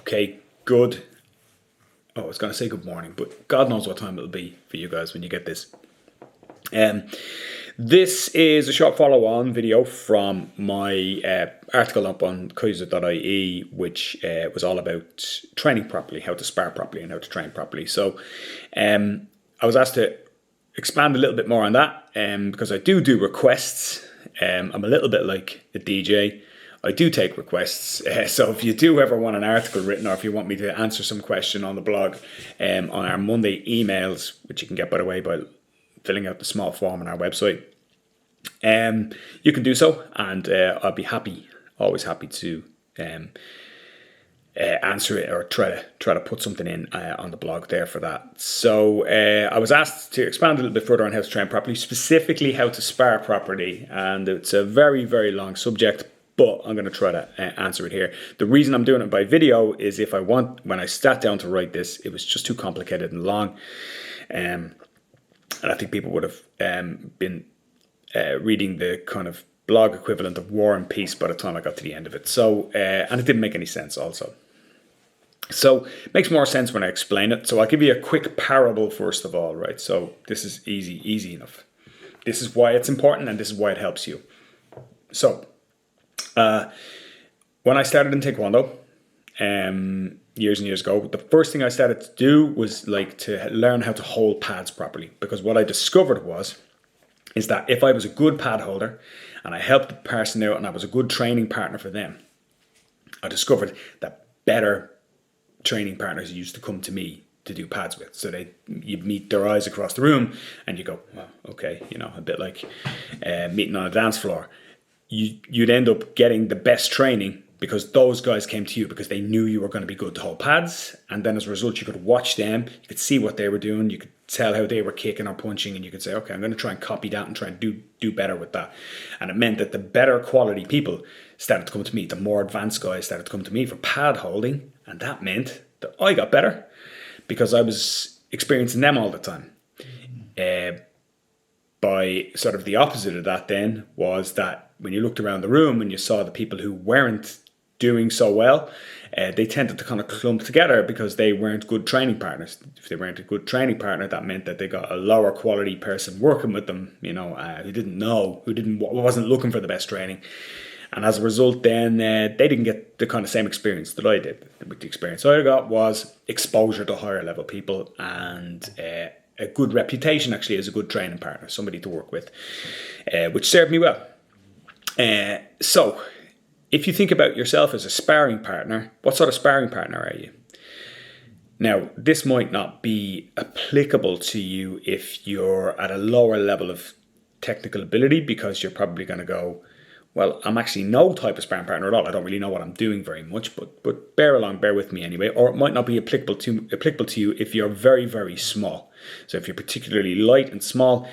Okay, good. Oh, I was going to say good morning, but God knows what time it'll be for you guys when you get this. This is a short follow-on video from my article up on kyuzo.ie, which was all about training properly, how to spar properly and how to train properly. So I was asked to expand a little bit more on that because I do requests. I'm a little bit like a DJ. I do take requests, so if you do ever want an article written, or if you want me to answer some question on the blog, on our Monday emails, which you can get, by the way, by filling out the small form on our website, you can do so, and I'll be always happy to answer it, or try to put something in on the blog there for that. So I was asked to expand a little bit further on how to train properly, specifically how to spar properly, and it's a very, very long subject, but I'm going to try to answer it here. The reason I'm doing it by video is when I sat down to write this, it was just too complicated and long. And I think people would have been reading the kind of blog equivalent of War and Peace by the time I got to the end of it. So, and it didn't make any sense also. So it makes more sense when I explain it. So I'll give you a quick parable first of all, right? So this is easy enough. This is why it's important, and this is why it helps you. So, when I started in Taekwondo, years and years ago, the first thing I started to do was to learn how to hold pads properly. Because what I discovered is that if I was a good pad holder and I helped the person out and I was a good training partner for them, I discovered that better training partners used to come to me to do pads with. So you'd meet their eyes across the room and you go, well, okay, a bit like meeting on a dance floor. You'd end up getting the best training because those guys came to you because they knew you were going to be good to hold pads. And then as a result, you could watch them, you could see what they were doing, you could tell how they were kicking or punching, and you could say, okay, I'm going to try and copy that and try and do better with that. And it meant that the better quality people started to come to me, the more advanced guys started to come to me for pad holding. And that meant that I got better because I was experiencing them all the time. By sort of the opposite of that then was that when you looked around the room and you saw the people who weren't doing so well, they tended to kind of clump together because they weren't good training partners. If they weren't a good training partner, that meant that they got a lower quality person working with them, who wasn't looking for the best training. And as a result, then they didn't get the kind of same experience that I did. The experience I got was exposure to higher level people and a good reputation actually as a good training partner, somebody to work with, which served me well. So if you think about yourself as a sparring partner, what sort of sparring partner are you? Now, this might not be applicable to you if you're at a lower level of technical ability, because you're probably going to go, well, I'm actually no type of sparring partner at all. I don't really know what I'm doing very much, but bear with me anyway. Or it might not be applicable to you if you're very, very small. So if you're particularly light and small,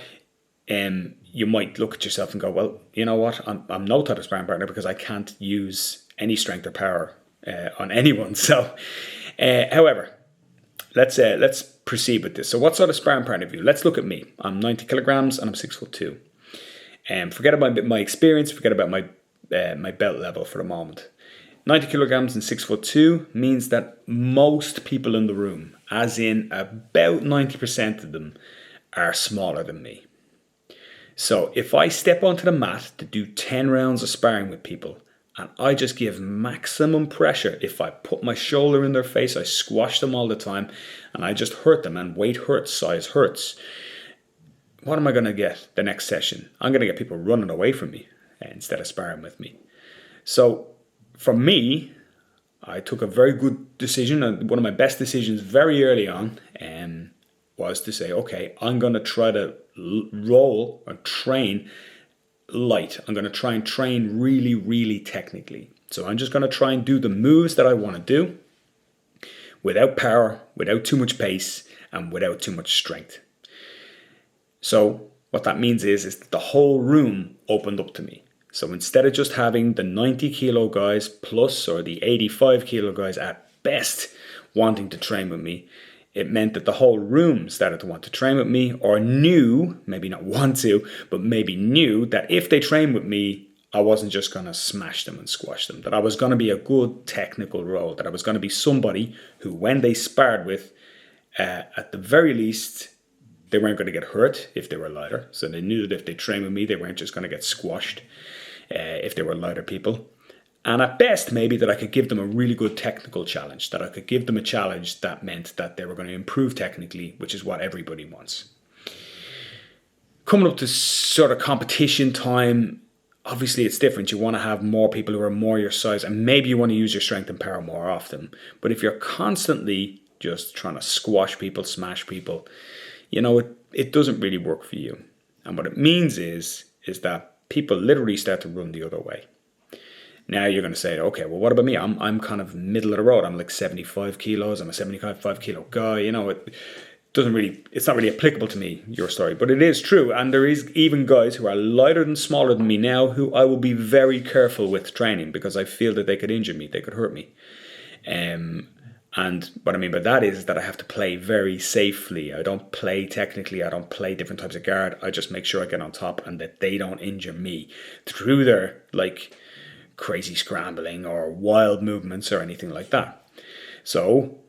you might look at yourself and go, well, you know what? I'm no type of sparring partner because I can't use any strength or power on anyone. So, however, let's proceed with this. So what sort of sparring partner are you? Let's look at me. I'm 90 kilograms and I'm 6'2". Forget about my experience, forget about my belt level for the moment. 90 kilograms and 6'2" means that most people in the room, as in about 90% of them, are smaller than me. So if I step onto the mat to do 10 rounds of sparring with people and I just give maximum pressure, if I put my shoulder in their face, I squash them all the time and I just hurt them, and weight hurts, size hurts, what am I going to get the next session? I'm going to get people running away from me instead of sparring with me. So for me, I took a very good decision, and one of my best decisions very early on was to say, okay, I'm going to try to roll or train light. I'm going to try and train really, really technically. So I'm just going to try and do the moves that I want to do without power, without too much pace, and without too much strength. So what that means is that the whole room opened up to me. So instead of just having the 90 kilo guys plus, or the 85 kilo guys at best, wanting to train with me, it meant that the whole room started to want to train with me, or knew, maybe not want to, but maybe knew that if they train with me, I wasn't just going to smash them and squash them, that I was going to be a good technical role, that I was going to be somebody who, when they sparred with, at the very least, they weren't going to get hurt if they were lighter. So they knew that if they trained with me, they weren't just going to get squashed if they were lighter people. And at best, maybe that I could give them a really good technical challenge, that I could give them a challenge that meant that they were going to improve technically, which is what everybody wants. Coming up to sort of competition time, obviously it's different. You want to have more people who are more your size, and maybe you want to use your strength and power more often. But if you're constantly just trying to squash people, smash people, it doesn't really work for you. And what it means is that people literally start to run the other way. Now you're going to say, okay, well, what about me? I'm kind of middle of the road. I'm like 75 kilos. I'm a 75 kilo guy. It's not really applicable to me, your story, but it is true. And there is even guys who are lighter and smaller than me now who I will be very careful with training because I feel that they could injure me, they could hurt me. And what I mean by that is that I have to play very safely. I don't play technically. I don't play different types of guard. I just make sure I get on top and that they don't injure me through their crazy scrambling or wild movements or anything like that. So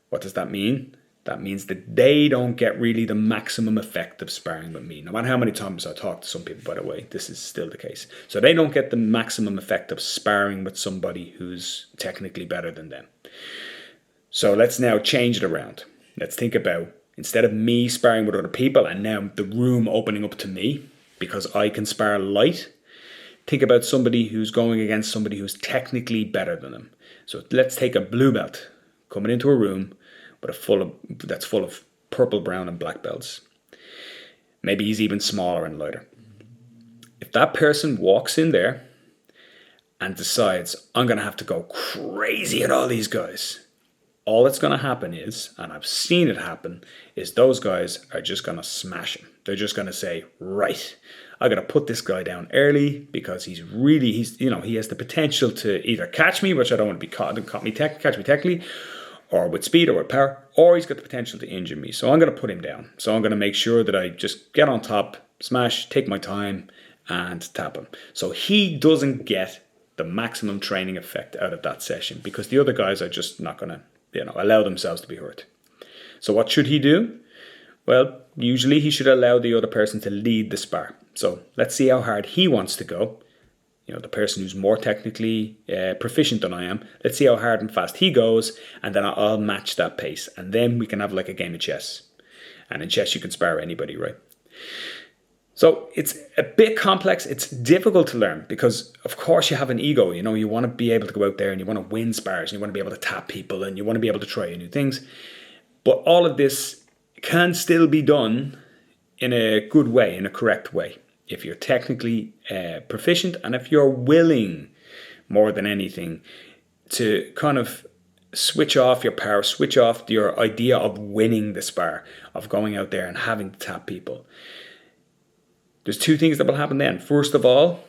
what does that mean? That means that they don't get really the maximum effect of sparring with me. No matter how many times I talk to some people, by the way, this is still the case. So they don't get the maximum effect of sparring with somebody who's technically better than them. So let's now change it around. Let's think about, instead of me sparring with other people and now the room opening up to me because I can spar light, think about somebody who's going against somebody who's technically better than them. So let's take a blue belt coming into a room that's full of purple, brown, and black belts. Maybe he's even smaller and lighter. If that person walks in there and decides, I'm going to have to go crazy at all these guys, all that's going to happen is, and I've seen it happen, is those guys are just going to smash him. They're just going to say, right, I got to put this guy down early because he has the potential to either catch me, which I don't want to be caught, catch me technically, or with speed or with power, or he's got the potential to injure me. So I'm going to put him down. So I'm going to make sure that I just get on top, smash, take my time, and tap him. So he doesn't get the maximum training effect out of that session because the other guys are just not going to allow themselves to be hurt. So what should he do? Well, usually he should allow the other person to lead the spar. So let's see how hard he wants to go. The person who's more technically proficient than I am. Let's see how hard and fast he goes, and then I'll match that pace. And then we can have like a game of chess. And in chess, you can spar anybody, right? So it's a bit complex. It's difficult to learn because, of course, you have an ego. You want to be able to go out there and you want to win spars, and you want to be able to tap people, and you want to be able to try new things. But all of this can still be done in a good way, in a correct way, if you're technically proficient and if you're willing, more than anything, to kind of switch off your power, switch off your idea of winning the spar, of going out there and having to tap people. There's two things that will happen then. First of all,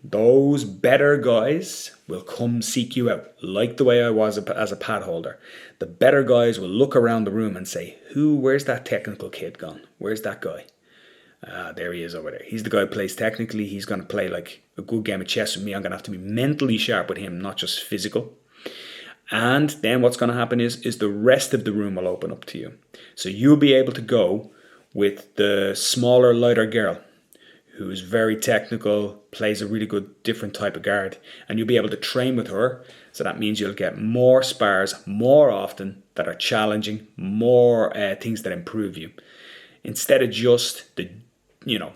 those better guys will come seek you out, like the way I was as a pad holder. The better guys will look around the room and say, where's that technical kid gone? Where's that guy? There he is over there. He's the guy who plays technically. He's going to play like a good game of chess with me. I'm going to have to be mentally sharp with him, not just physical. And then what's going to happen is the rest of the room will open up to you. So you'll be able to go with the smaller, lighter girl who's very technical, plays a really good different type of guard, and you'll be able to train with her. So that means you'll get more spars more often that are challenging, more things that improve you, instead of just the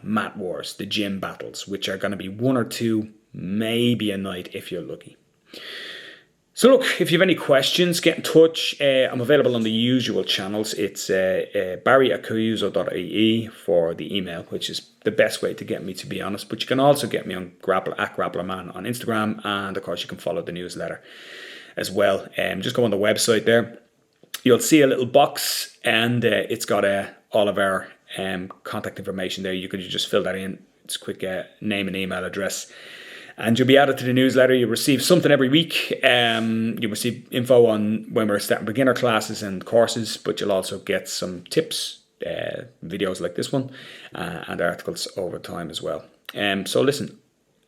mat wars, the gym battles, which are going to be one or two, maybe a night if you're lucky. So look, if you have any questions, get in touch. I'm available on the usual channels. It's Barry at kyuzo.ie for the email, which is the best way to get me, to be honest. But you can also get me on @GrapplerMan on Instagram, and of course you can follow the newsletter as well. Just go on the website there. You'll see a little box, and it's got all of our contact information there. You can just fill that in. It's a quick name and email address. And you'll be added to the newsletter. You'll receive something every week. You'll receive info on when we're starting beginner classes and courses, but you'll also get some tips, videos like this one, and articles over time as well. So listen,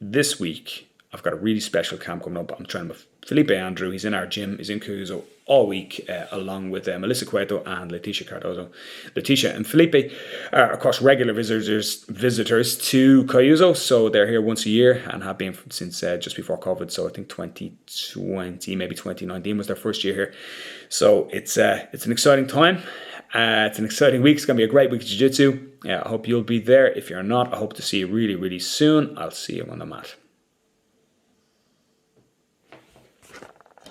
this week I've got a really special camp coming up. I'm training with Felipe Andrew. He's in our gym. He's in Kyuzo all week, along with Melissa Cueto and Leticia Cardozo. Leticia and Felipe are, of course, regular visitors to Kyuzo. So they're here once a year and have been since just before COVID. So I think 2020, maybe 2019 was their first year here. So it's an exciting time. It's an exciting week. It's going to be a great week of Jiu Jitsu. I hope you'll be there. If you're not, I hope to see you really, really soon. I'll see you on the mat.